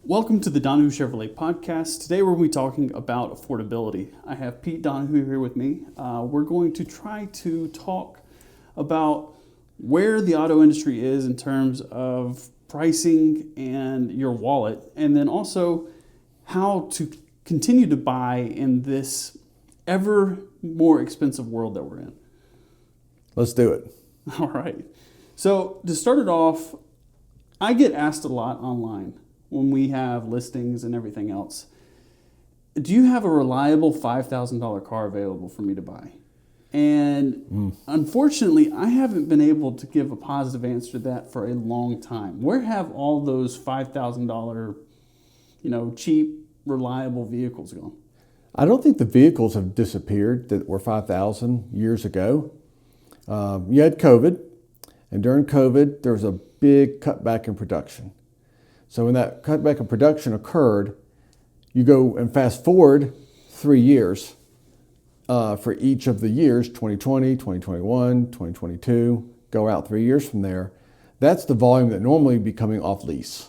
Welcome to the Donohoo Chevrolet podcast. Today we're going to be talking about affordability. I have Pete Donohoo here with me. We're going to try to talk about where the auto industry is in terms of pricing and your wallet, and then also how to continue to buy in this ever more expensive world that we're in. Let's do it. All right. So to start it off, I get asked a lot online when we have listings and everything else. Do you have a reliable $5,000 car available for me to buy? And unfortunately, I haven't been able to give a positive answer to that for a long time. Where have all those $5,000, cheap, reliable vehicles gone? I don't think the vehicles have disappeared that were 5,000 years ago. You had COVID, and during COVID, there was a big cutback in production. So when that cutback in production occurred, you go and fast forward 3 years for each of the years, 2020, 2021, 2022, go out 3 years from there. That's the volume that normally would be coming off lease,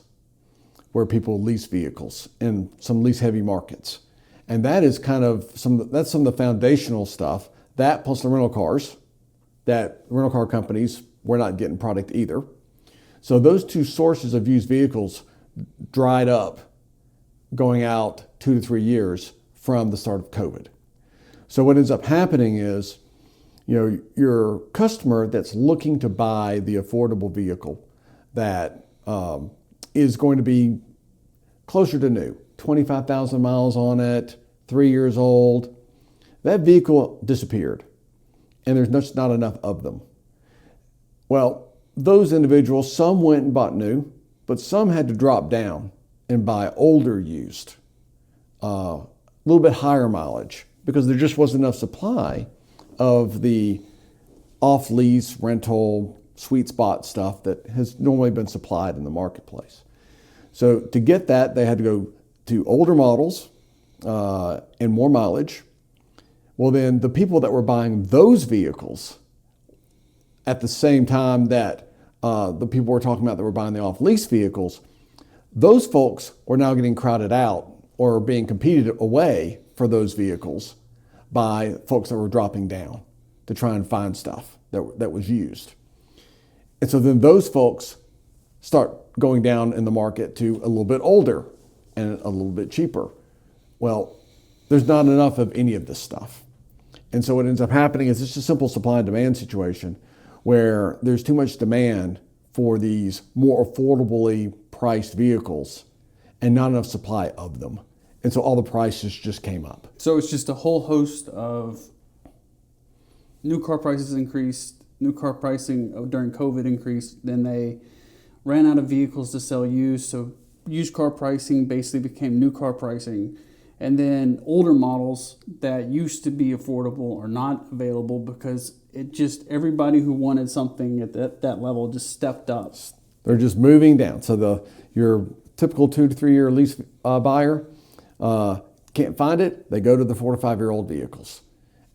where people lease vehicles in some lease heavy markets. And that is some of the foundational stuff. That plus the rental cars, that rental car companies were not getting product either. So those two sources of used vehicles dried up going out 2 to 3 years from the start of COVID. So what ends up happening is, your customer that's looking to buy the affordable vehicle that is going to be closer to new, 25,000 miles on it, 3 years old, that vehicle disappeared and there's just not enough of them. Well, those individuals, some went and bought new, but some had to drop down and buy older used, a little bit higher mileage, because there just wasn't enough supply of the off-lease rental sweet spot stuff that has normally been supplied in the marketplace. So to get that, they had to go to older models and more mileage. Well, then the people that were buying those vehicles at the same time that the people we're talking about that were buying the off-lease vehicles, those folks were now getting crowded out or being competed away for those vehicles by folks that were dropping down to try and find stuff that was used. And so then those folks start going down in the market to a little bit older and a little bit cheaper. Well, there's not enough of any of this stuff. And so what ends up happening is it's a simple supply and demand situation where there's too much demand for these more affordably priced vehicles and not enough supply of them. And so all the prices just came up. So it's just a whole host of new car prices increased, new car pricing during COVID increased, then they ran out of vehicles to sell used, so used car pricing basically became new car pricing. And then older models that used to be affordable are not available because everybody who wanted something at that level just stepped up. They're just moving down. So your typical 2 to 3 year lease buyer can't find it. They go to the 4 to 5 year old vehicles.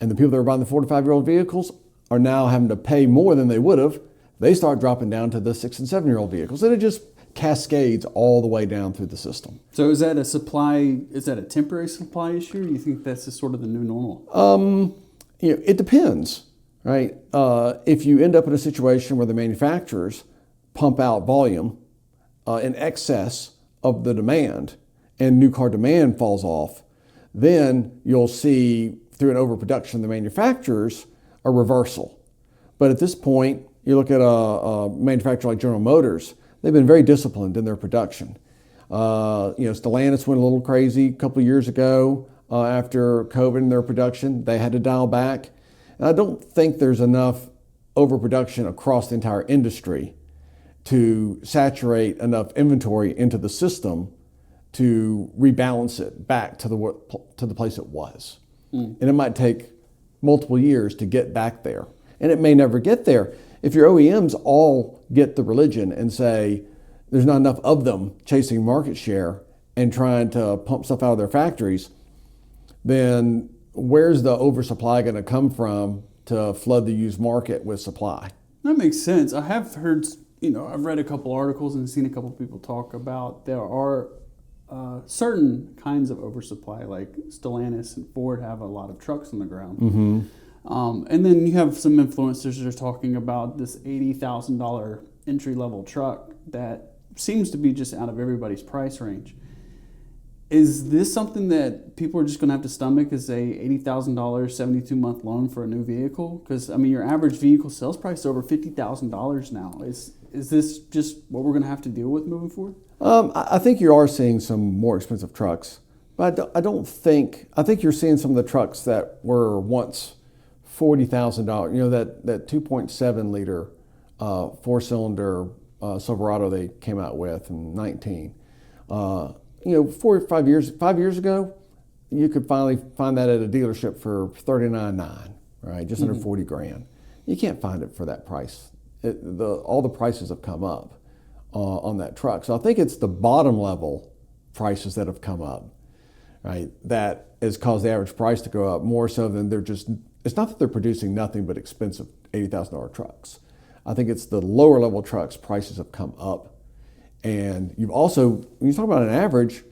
And the people that are buying the 4 to 5 year old vehicles are now having to pay more than they would have. They start dropping down to the 6 and 7 year old vehicles. And it just cascades all the way down through the system. So is that a temporary supply issue? Or do you think that's just sort of the new normal? It depends, right? If you end up in a situation where the manufacturers pump out volume in excess of the demand and new car demand falls off, then you'll see through an overproduction of the manufacturers a reversal. But at this point, you look at a manufacturer like General Motors. They've been very disciplined in their production. Stellantis went a little crazy a couple of years ago after COVID in their production. They had to dial back. And I don't think there's enough overproduction across the entire industry to saturate enough inventory into the system to rebalance it back to the place it was. And it might take multiple years to get back there. And it may never get there. If your OEMs all get the religion and say there's not enough of them chasing market share and trying to pump stuff out of their factories, then where's the oversupply going to come from to flood the used market with supply? That makes sense. I have heard, I've read a couple articles and seen a couple people talk about there are certain kinds of oversupply, like Stellantis and Ford have a lot of trucks on the ground. And then you have some influencers that are talking about this $80,000 entry-level truck that seems to be just out of everybody's price range. Is this something that people are just going to have to stomach as a $80,000 72-month loan for a new vehicle? Because, I mean, your average vehicle sales price is over $50,000 now. Is this just what we're going to have to deal with moving forward? I think you are seeing some more expensive trucks, but I think you're seeing some of the trucks that were once $40,000. You know, that 2.7 liter 4-cylinder Silverado they came out with in 19. You know, 4 or 5 years ago, you could finally find that at a dealership for $39,900, right? Just under 40 grand. You can't find it for that price. All the prices have come up on that truck. So I think it's the bottom level prices that have come up, right? That has caused the average price to go up more so than it's not that they're producing nothing but expensive $80,000 trucks. I think it's the lower level trucks prices have come up. And you've also, when you talk about an average,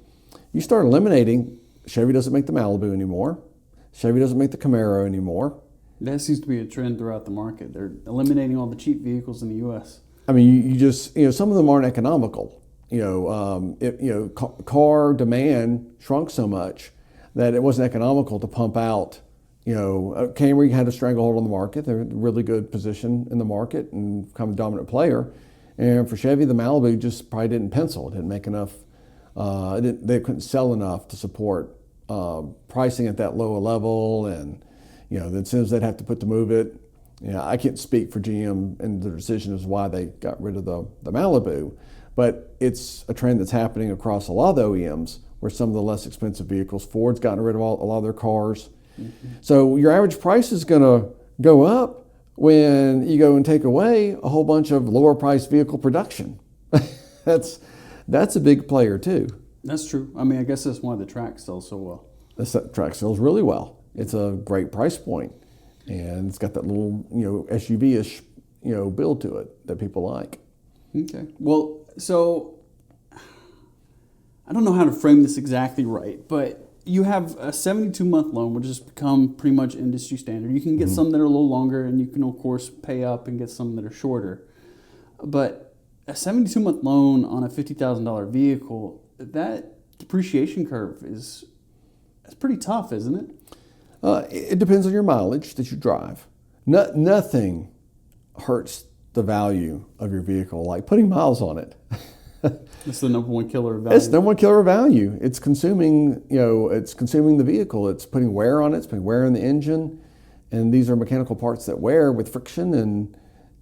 you start eliminating, Chevy doesn't make the Malibu anymore. Chevy doesn't make the Camaro anymore. That seems to be a trend throughout the market. They're eliminating all the cheap vehicles in the U.S. I mean, you just, some of them aren't economical. Car demand shrunk so much that it wasn't economical to pump out. Camry had a stranglehold on the market. They're in a really good position in the market and become a dominant player. And for Chevy, the Malibu just probably didn't pencil. It didn't make enough. They couldn't sell enough to support pricing at that lower level, and the incentives they'd have to put to move it. I can't speak for GM and the decision as why they got rid of the Malibu, but it's a trend that's happening across a lot of the OEMs where some of the less expensive vehicles, Ford's gotten rid of a lot of their cars. So your average price is going to go up when you go and take away a whole bunch of lower priced vehicle production. That's a big player too. That's true. I mean, I guess that's why the Track sells so well. The Track sells really well. It's a great price point, and it's got that little SUV-ish build to it that people like. Okay. Well, so I don't know how to frame this exactly right, but you have a 72-month loan, which has become pretty much industry standard. You can get some that are a little longer, and you can, of course, pay up and get some that are shorter. But a 72-month loan on a $50,000 vehicle, that depreciation curve is pretty tough, isn't it? It depends on your mileage that you drive. Nothing hurts the value of your vehicle like putting miles on it. It's the number one killer of value. It's the number one killer of value. It's consuming, it's consuming the vehicle. It's putting wear on it. It's putting wear in the engine, and these are mechanical parts that wear with friction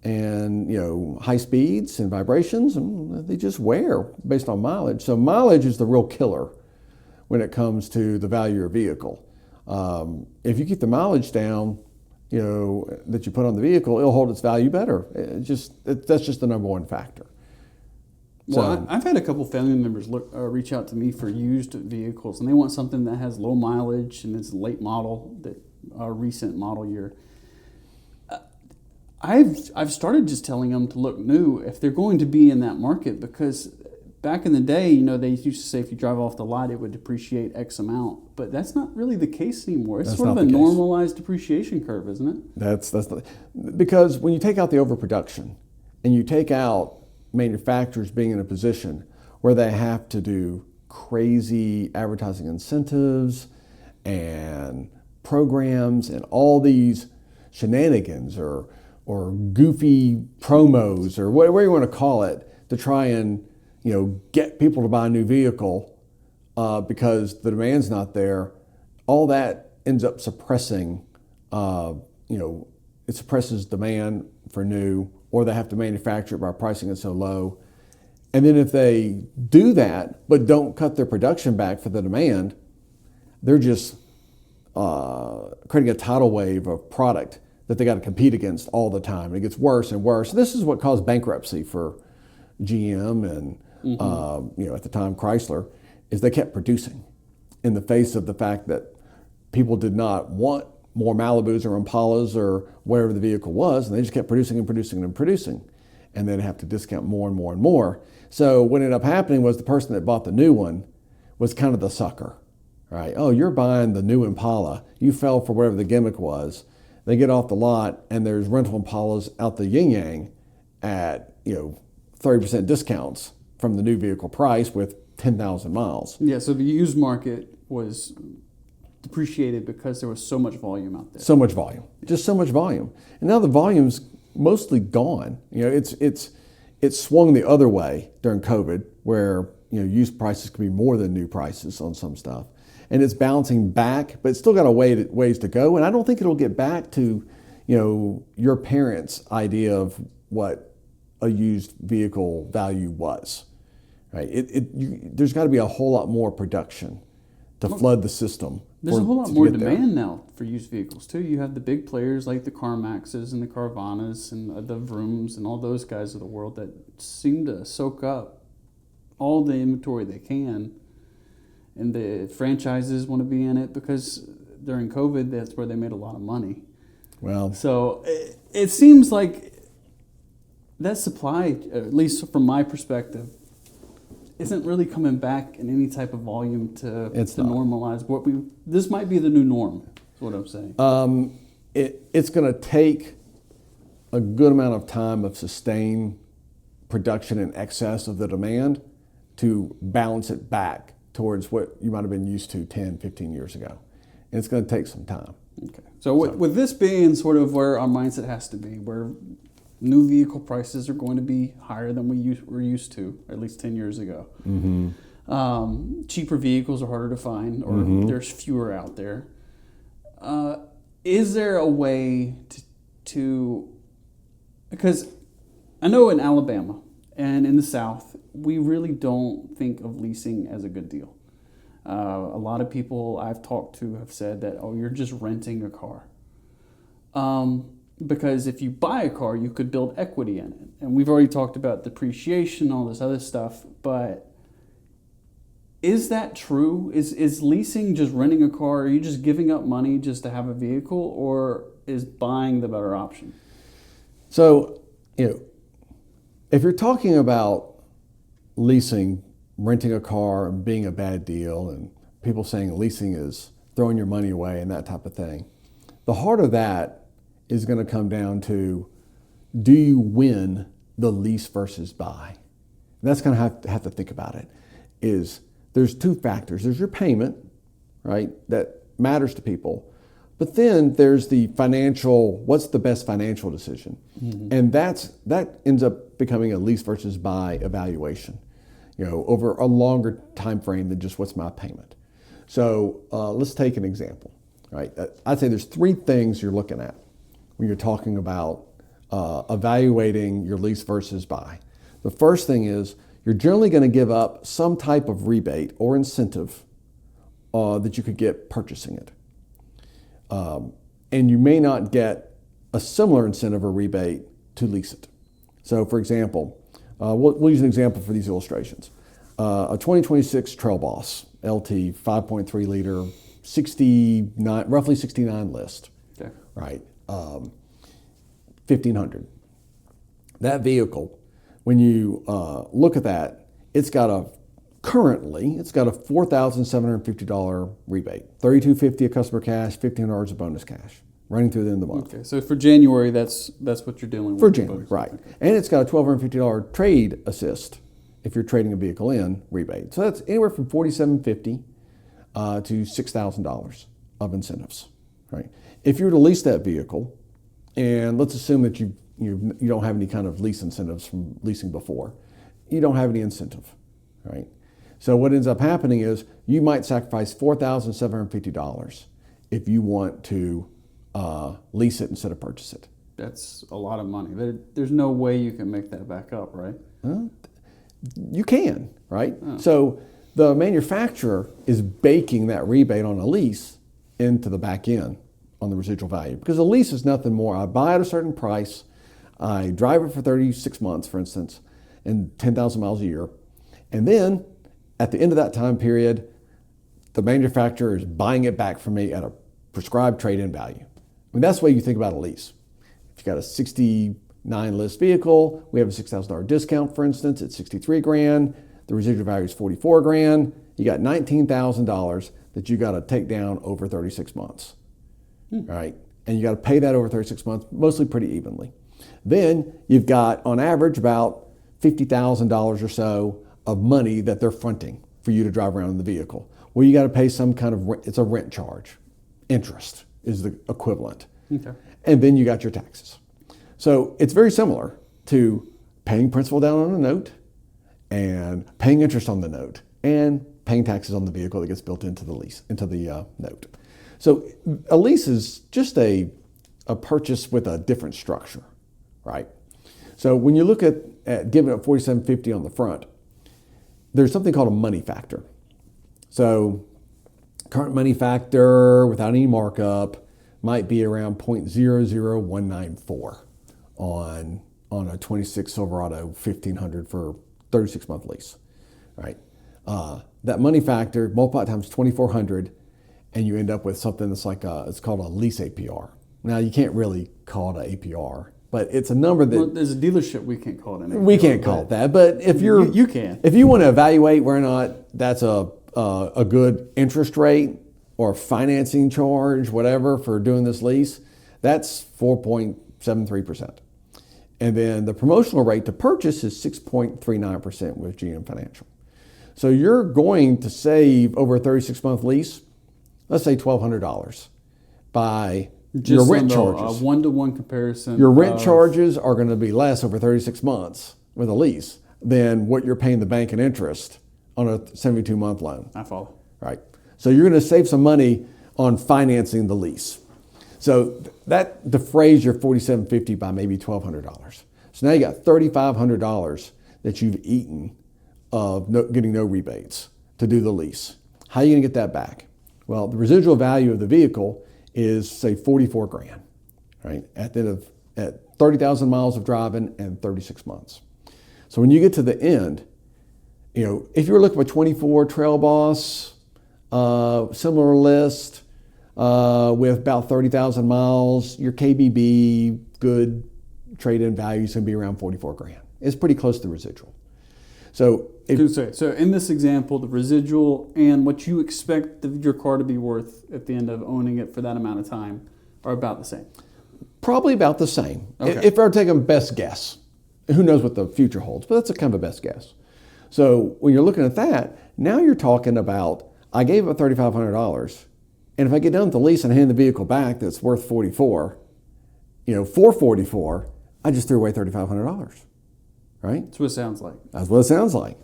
and high speeds and vibrations, and they just wear based on mileage. So mileage is the real killer when it comes to the value of your vehicle. If you keep the mileage down, that you put on the vehicle, it'll hold its value better. That's just the number one factor. Well, I've had a couple family members reach out to me for used vehicles, and they want something that has low mileage and is late model, recent model year. I've started just telling them to look new if they're going to be in that market, because back in the day, they used to say if you drive off the lot, it would depreciate X amount, but that's not really the case anymore. It's sort of a normalized depreciation curve, isn't it? That's because when you take out the overproduction and you take out manufacturers being in a position where they have to do crazy advertising incentives and programs and all these shenanigans or goofy promos or whatever you want to call it to try and get people to buy a new vehicle because the demand's not there, all that ends up suppressing it suppresses demand for new, or they have to manufacture it by pricing it so low. And then if they do that, but don't cut their production back for the demand, they're just creating a tidal wave of product that they got to compete against all the time. It gets worse and worse. This is what caused bankruptcy for GM and at the time Chrysler, is they kept producing in the face of the fact that people did not want more Malibus or Impalas or whatever the vehicle was, and they just kept producing and producing and producing, and they'd have to discount more and more and more. So what ended up happening was the person that bought the new one was kind of the sucker, right? Oh, you're buying the new Impala. You fell for whatever the gimmick was. They get off the lot and there's rental Impalas out the yin yang at 30% discounts from the new vehicle price with 10,000 miles. Yeah, so the used market was depreciated because there was so much volume out there. So much volume, just so much volume. And now the volume's mostly gone. It's swung the other way during COVID where, used prices could be more than new prices on some stuff. And it's bouncing back, but it's still got a ways to go. And I don't think it'll get back to, your parents' idea of what a used vehicle value was, right? There's got to be a whole lot more production to flood the system. There's a whole lot more demand now for used vehicles too. You have the big players like the CarMaxes and the Carvanas and the Vrooms and all those guys of the world that seem to soak up all the inventory they can. And the franchises want to be in it because during COVID, that's where they made a lot of money. Well, so it seems like that supply, at least from my perspective, isn't really coming back in any type of volume to normalize this might be the new norm, is what I'm saying. It's going to take a good amount of time of sustained production in excess of the demand to balance it back towards what you might have been used to 10, 15 years ago. And it's going to take some time. Okay. So with this being sort of where our mindset has to be, where new vehicle prices are going to be higher than were used to, at least 10 years ago. Mm-hmm. Cheaper vehicles are harder to find, or there's fewer out there. Is there a way to, because I know in Alabama and in the South, we really don't think of leasing as a good deal. A lot of people I've talked to have said that, you're just renting a car. Because if you buy a car, you could build equity in it. And we've already talked about depreciation, all this other stuff, but is that true? Is leasing just renting a car? Are you just giving up money just to have a vehicle, or is buying the better option? So, if you're talking about leasing, renting a car and being a bad deal, and people saying leasing is throwing your money away and that type of thing, the heart of that is going to come down to, do you win the lease versus buy? And that's going to have to think about it. There's two factors. There's your payment, right, that matters to people. But then there's the financial, what's the best financial decision? Mm-hmm. And that ends up becoming a lease versus buy evaluation, over a longer time frame than just what's my payment. So let's take an example, right? I'd say there's three things you're looking at when you're talking about evaluating your lease versus buy. The first thing is you're generally going to give up some type of rebate or incentive that you could get purchasing it. And you may not get a similar incentive or rebate to lease it. So for example, we'll use an example for these illustrations. A 2026 Trail Boss LT 5.3 liter, roughly 69 list, okay. Right? 1,500. That vehicle, when you look at that, it's got a $4,750 rebate, $3,250 a customer cash, $1,500 a bonus cash, running through the end of the month. Okay, so for January, that's what you're dealing with. For January, right. Okay. And it's got a $1,250 trade assist if you're trading a vehicle in rebate. So that's anywhere from $4,750 to $6,000 of incentives, right? If you were to lease that vehicle, and let's assume that you don't have any kind of lease incentives from leasing before, you don't have any incentive, right? So what ends up happening is you might sacrifice $4,750 if you want to lease it instead of purchase it. That's a lot of money. There's no way you can make that back up, right? You can, right? Oh. So the manufacturer is baking that rebate on a lease into the back end on the residual value, because a lease is nothing more. I buy at a certain price, I drive it for 36 months, for instance, and 10,000 miles a year, and then at the end of that time period, the manufacturer is buying it back from me at a prescribed trade-in value. I mean, that's the way you think about a lease. If you got a 69 list vehicle, we have a $6,000 discount, for instance, it's 63 grand. The residual value is 44 grand. you got $19,000 that you got to take down over 36 months, right? And you got to pay that over 36 months, mostly pretty evenly. Then you've got, on average, about $50,000 or so of money that they're fronting for you to drive around in the vehicle. Well, you got to pay some kind of rent. It's a rent charge. Interest is the equivalent. Okay. And then you got your taxes. So it's very similar to paying principal down on a note and paying interest on the note and paying taxes on the vehicle that gets built into the lease, into the note. So a lease is just a purchase with a different structure, right? So when you look at giving up $4,750 on the front, there's something called a money factor. So current money factor without any markup might be around 0.00194 on a 26 Silverado 1500 for 36-month lease, right? That money factor, multiply times 2,400, and you end up with something that's like it's called a lease APR. Now, you can't really call it an APR, but it's a number that... Well, there's a dealership, we can't call it an APR. We can't call it that, but if you're... You can. If you want to evaluate whether or not that's a good interest rate or financing charge, whatever, for doing this lease, that's 4.73%. And then the promotional rate to purchase is 6.39% with GM Financial. So you're going to save over a 36-month lease, let's say $1,200 by your rent charges. A one-to-one comparison. Your rent charges are going to be less over 36 months with a lease than what you're paying the bank in interest on a 72-month loan. I follow. Right. So you're going to save some money on financing the lease. So that defrays your $4,750 by maybe $1,200. So now you got $3,500 that you've eaten of getting no rebates to do the lease. How are you going to get that back? Well, the residual value of the vehicle is, say, $44,000, right? At 30,000 miles of driving and 36 months. So when you get to the end, if you were looking for a 24 Trail Boss, similar list, with about 30,000 miles, your KBB good trade-in value is going to be around $44,000. It's pretty close to the residual. So in this example, the residual and what you expect your car to be worth at the end of owning it for that amount of time are about the same. Probably about the same. Okay. If I were taking best guess, who knows what the future holds, but that's a kind of a best guess. So when you're looking at that, now you're talking about, I gave up $3,500, and if I get done with the lease and hand the vehicle back that's worth $44,000, for $44,000, I just threw away $3,500. Right? That's what it sounds like. That's what it sounds like,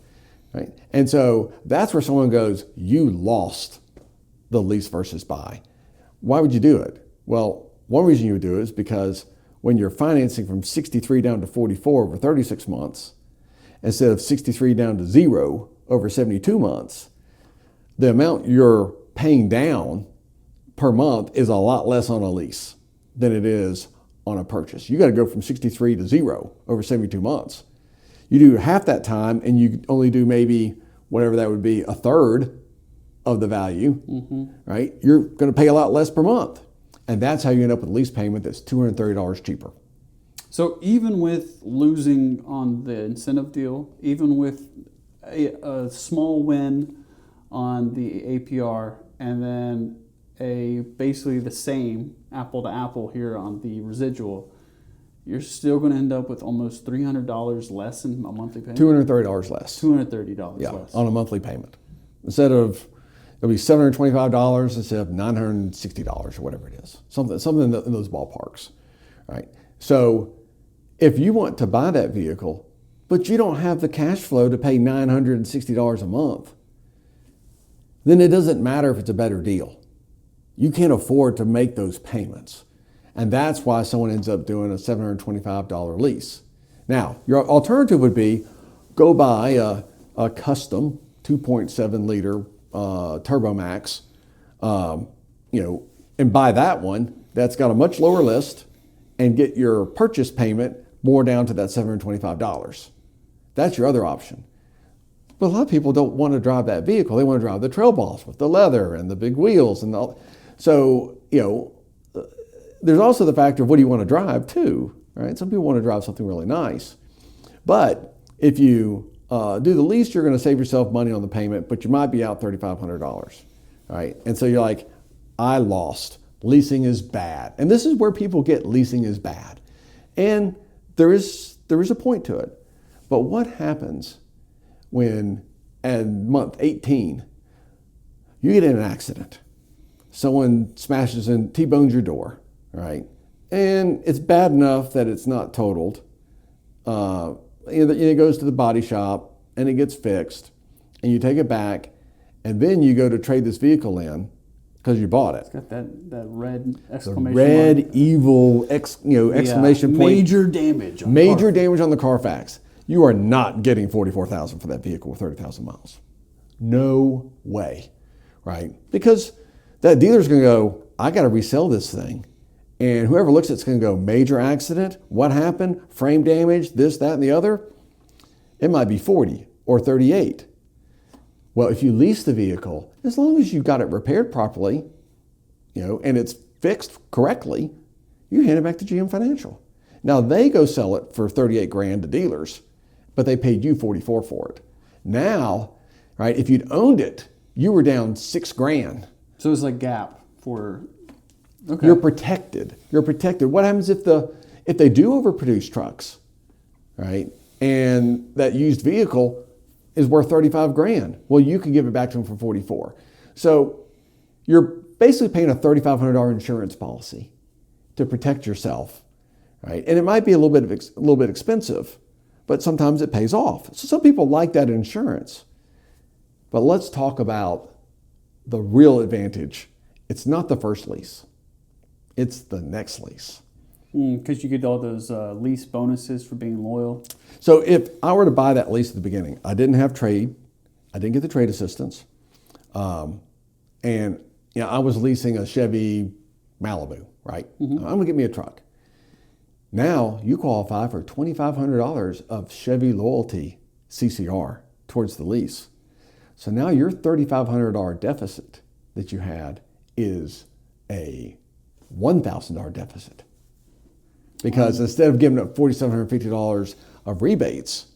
right? And so that's where someone goes, you lost the lease versus buy. Why would you do it? Well, one reason you would do it is because when you're financing from 63 down to 44 over 36 months, instead of 63 down to 0 over 72 months, the amount you're paying down per month is a lot less on a lease than it is on a purchase. You got to go from 63 to 0 over 72 months. You do half that time and you only do maybe whatever that would be, a third of the value, right? You're going to pay a lot less per month. And that's how you end up with a lease payment that's $230 cheaper. So even with losing on the incentive deal, even with a small win on the APR, and then basically the same apple to apple here on the residual, you're still going to end up with almost $300 less in a monthly payment? $230 less. $230 less. On a monthly payment. It'll be $725 instead of $960 or whatever it is. Something in those ballparks, right? So if you want to buy that vehicle, but you don't have the cash flow to pay $960 a month, then it doesn't matter if it's a better deal. You can't afford to make those payments. And that's why someone ends up doing a $725 lease. Now, your alternative would be go buy a custom 2.7 liter Turbo Max, and buy that one that's got a much lower list and get your purchase payment more down to that $725. That's your other option. But a lot of people don't want to drive that vehicle. They want to drive the Trail Boss with the leather and the big wheels and all. So, there's also the factor of what do you want to drive too, right? Some people want to drive something really nice. But if you do the lease, you're going to save yourself money on the payment, but you might be out $3,500, right? And so you're like, I lost. Leasing is bad. And this is where people get leasing is bad. And there is a point to it. But what happens when at month 18, you get in an accident? Someone smashes and T-bones your door, right? And it's bad enough that it's not totaled. It goes to the body shop and it gets fixed, and you take it back, and then you go to trade this vehicle in because you bought it. It's got that red exclamation Red, mark. evil, exclamation point. Major damage. Major damage on the Carfax. You are not getting $44,000 for that vehicle with 30,000 miles. No way, right? Because that dealer's going to go, I got to resell this thing. And whoever looks at it's going to go, major accident, what happened, frame damage, this, that, and the other. It might be 40 or 38. Well, if you lease the vehicle, as long as you've got it repaired properly, and it's fixed correctly, you hand it back to GM Financial. Now they go sell it for 38 grand to dealers, but they paid you 44 for it. Now, right, if you'd owned it, you were down 6 grand. So it's like gap for. Okay. You're protected. You're protected. What happens if they do overproduce trucks, right? And that used vehicle is worth 35 grand. Well, you can give it back to them for 44. So you're basically paying a $3,500 insurance policy to protect yourself, right? And it might be a little bit expensive, but sometimes it pays off. So some people like that insurance. But let's talk about the real advantage. It's not the first lease. It's the next lease. Because you get all those lease bonuses for being loyal. So if I were to buy that lease at the beginning, I didn't have trade, I didn't get the trade assistance, and I was leasing a Chevy Malibu, right? Mm-hmm. I'm gonna get me a truck. Now you qualify for $2,500 of Chevy Loyalty CCR towards the lease. So now your $3,500 deficit that you had is a $1,000 deficit. Because instead of giving up $4,750 of rebates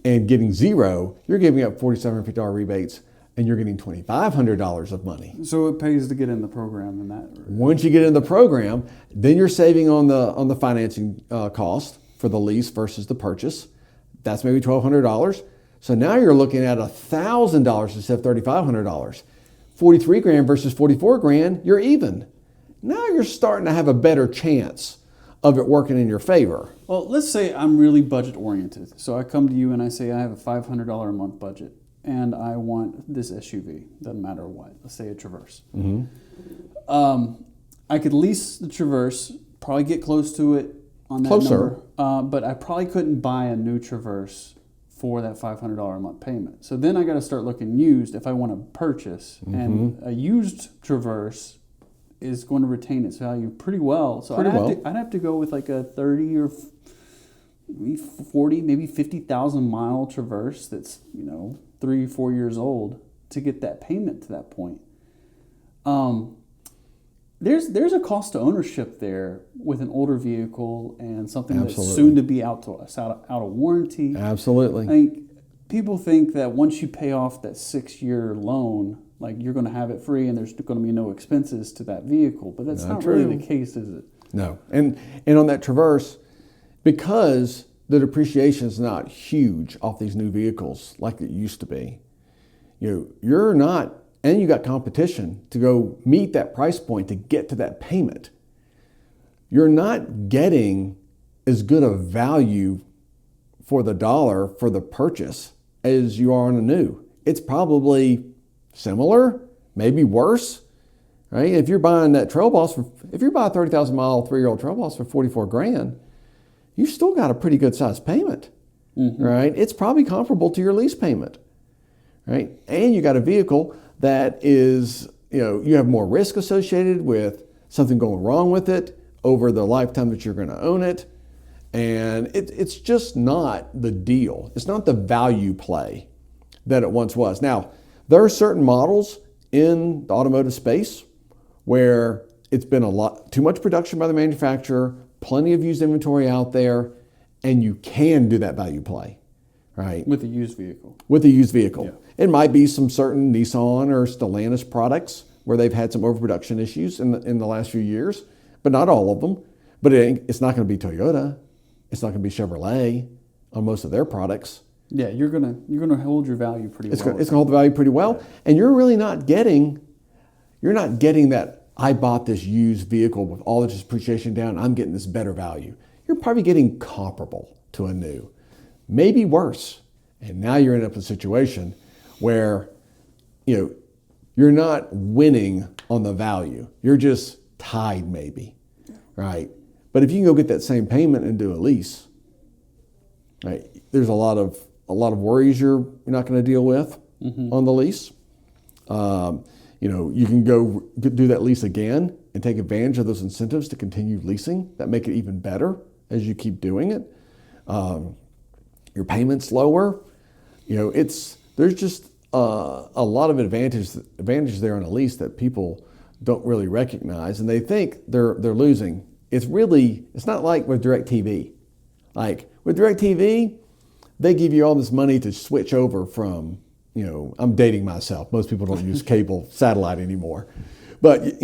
and getting zero, you're giving up $4,750 rebates and you're getting $2,500 of money. So it pays to get in the program and that. Once you get in the program, then you're saving on the financing cost for the lease versus the purchase. That's maybe $1,200. So now you're looking at $1,000 instead of $3,500. 43 grand versus 44 grand, you're even. Now you're starting to have a better chance of it working in your favor. Well, let's say I'm really budget oriented. So I come to you and I say I have a $500 a month budget and I want this SUV. Doesn't matter what. Let's say a Traverse. Mm-hmm. I could lease the Traverse, probably get close to it on that number. But I probably couldn't buy a new Traverse for that $500 a month payment. So then I got to start looking used if I want to purchase. Mm-hmm. And a used Traverse is going to retain its value pretty well. So I'd have to go with like a 30 or maybe 40, maybe 50,000 mile Traverse that's 3 or 4 years old to get that payment to that point. There's a cost to ownership there with an older vehicle and something Absolutely. That's soon to be out of warranty. Absolutely. I think people think that once you pay off that 6-year loan, like you're going to have it free and there's going to be no expenses to that vehicle, but that's not really the case, is it? No. And on that Traverse, because the depreciation is not huge off these new vehicles like it used to be, you're not, and you got competition to go meet that price point to get to that payment. You're not getting as good a value for the dollar for the purchase as you are on a new. It's probably similar, maybe worse, right? If you're buying that Trail Boss if you're buying a 30,000 mile 3-year-old Trail Boss for 44 grand, you still got a pretty good sized payment, mm-hmm. right? It's probably comparable to your lease payment, right? And you got a vehicle that is, you have more risk associated with something going wrong with it over the lifetime that you're going to own it. And it's just not the deal. It's not the value play that it once was. Now, there are certain models in the automotive space where it's been too much production by the manufacturer, plenty of used inventory out there, and you can do that value play, right? With a used vehicle. With a used vehicle. Yeah. It might be some certain Nissan or Stellantis products where they've had some overproduction issues in the last few years, but not all of them. But it's not going to be Toyota. It's not going to be Chevrolet on most of their products. Yeah, you're gonna hold your value pretty well. It's going to hold the value pretty well, and you're really not getting that I bought this used vehicle with all this depreciation down. I'm getting this better value. You're probably getting comparable to a new, maybe worse. And now you're in a situation where you're not winning on the value. You're just tied, maybe, right? But if you can go get that same payment and do a lease, right? There's a lot of worries you're not going to deal with on the lease. You can go do that lease again and take advantage of those incentives to continue leasing that make it even better as you keep doing it. Your payment's lower. There's just a lot of advantages there on a lease that people don't really recognize, and they think they're losing. It's not like with DirecTV. Like with DirecTV, they give you all this money to switch over from, I'm dating myself. Most people don't use cable satellite anymore. But,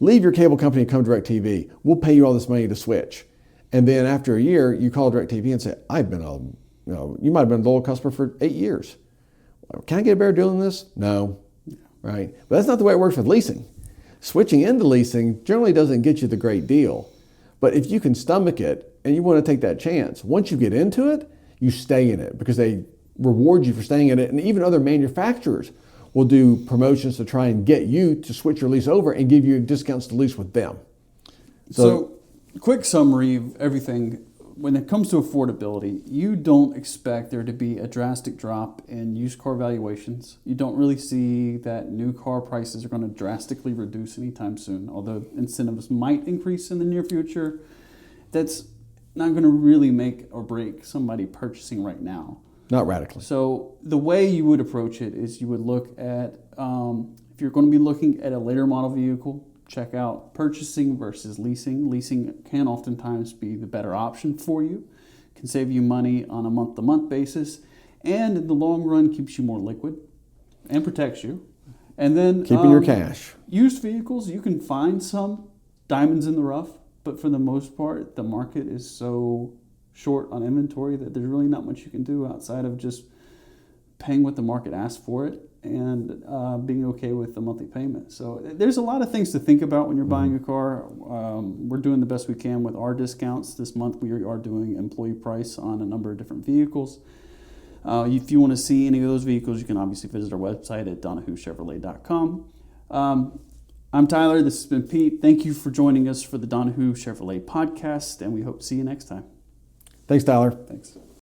leave your cable company and come to DirecTV. We'll pay you all this money to switch. And then after a year, you call DirecTV and say, you might have been a loyal customer for 8 years. Can I get a better deal than this? No. Right? But that's not the way it works with leasing. Switching into leasing generally doesn't get you the great deal. But if you can stomach it and you want to take that chance, once you get into it, you stay in it because they reward you for staying in it. And even other manufacturers will do promotions to try and get you to switch your lease over and give you discounts to lease with them. So quick summary of everything. When it comes to affordability, you don't expect there to be a drastic drop in used car valuations. You don't really see that new car prices are going to drastically reduce anytime soon, although incentives might increase in the near future. That's not going to really make or break somebody purchasing right now. Not radically. So the way you would approach it is you would look at, if you're going to be looking at a later model vehicle, check out purchasing versus leasing. Leasing can oftentimes be the better option for you. It can save you money on a month-to-month basis, and in the long run keeps you more liquid and protects you. And then keeping your cash. Used vehicles, you can find some diamonds in the rough, but for the most part, the market is so short on inventory that there's really not much you can do outside of just paying what the market asks for it and being okay with the monthly payment. So there's a lot of things to think about when you're buying a car. We're doing the best we can with our discounts. This month we are doing employee price on a number of different vehicles. If you want to see any of those vehicles, you can obviously visit our website at donohoochevrolet.com. I'm Tyler. This has been Pete. Thank you for joining us for the Donohoo Chevrolet podcast, and we hope to see you next time. Thanks, Tyler. Thanks.